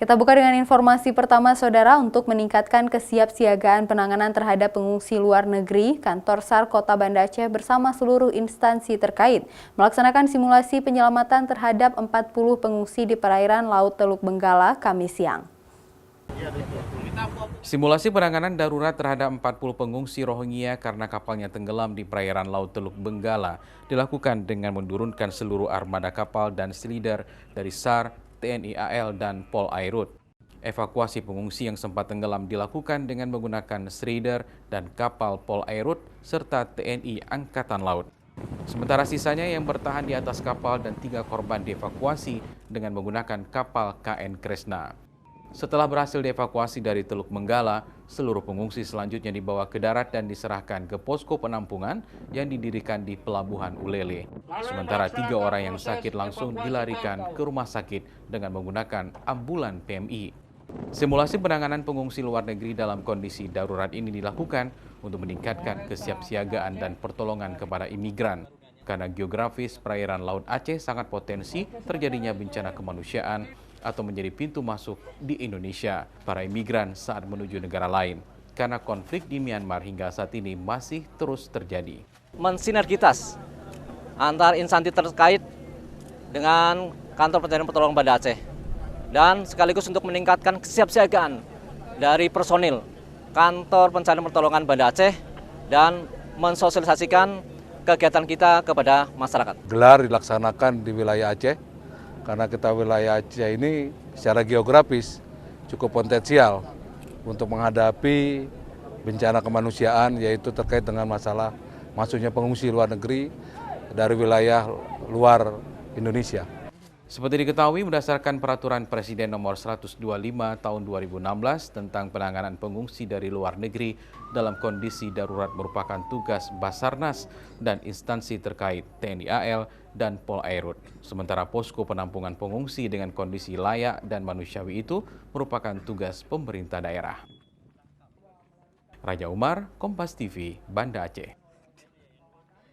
Kita buka dengan informasi pertama, Saudara. Untuk meningkatkan kesiapsiagaan penanganan terhadap pengungsi luar negeri, Kantor SAR Kota Banda Aceh bersama seluruh instansi terkait melaksanakan simulasi penyelamatan terhadap 40 pengungsi di perairan Laut Teluk Benggala Kamis siang. Simulasi penanganan darurat terhadap 40 pengungsi Rohingya karena kapalnya tenggelam di perairan Laut Teluk Benggala dilakukan dengan menurunkan seluruh armada kapal dan silider dari SAR, TNI AL, dan Pol Airut. Evakuasi pengungsi yang sempat tenggelam dilakukan dengan menggunakan Strider dan kapal Pol Airut serta TNI Angkatan Laut. Sementara sisanya yang bertahan di atas kapal dan 3 korban dievakuasi dengan menggunakan kapal KN Kresna. Setelah berhasil dievakuasi dari Teluk Benggala, seluruh pengungsi selanjutnya dibawa ke darat dan diserahkan ke posko penampungan yang didirikan di Pelabuhan Ulele. Sementara 3 orang yang sakit langsung dilarikan ke rumah sakit dengan menggunakan ambulan PMI. Simulasi penanganan pengungsi luar negeri dalam kondisi darurat ini dilakukan untuk meningkatkan kesiapsiagaan dan pertolongan kepada imigran. Karena geografis perairan Laut Aceh sangat potensi terjadinya bencana kemanusiaan atau menjadi pintu masuk di Indonesia para imigran saat menuju negara lain. Karena konflik di Myanmar hingga saat ini masih terus terjadi. Mensinergitas antar instansi terkait dengan Kantor Pencarian Pertolongan Banda Aceh dan sekaligus untuk meningkatkan kesiapsiagaan dari personil Kantor Pencarian Pertolongan Banda Aceh dan mensosialisasikan kegiatan kita kepada masyarakat. Gelar dilaksanakan di wilayah Aceh karena kita wilayah Aceh ini secara geografis cukup potensial untuk menghadapi bencana kemanusiaan, yaitu terkait dengan masalah masuknya pengungsi luar negeri dari wilayah luar Indonesia. Seperti diketahui, berdasarkan Peraturan Presiden Nomor 125 Tahun 2016 tentang penanganan pengungsi dari luar negeri dalam kondisi darurat merupakan tugas Basarnas dan instansi terkait TNI AL dan Pol Airut. Sementara posko penampungan pengungsi dengan kondisi layak dan manusiawi itu merupakan tugas pemerintah daerah. Raja Umar, Kompas TV, Banda Aceh.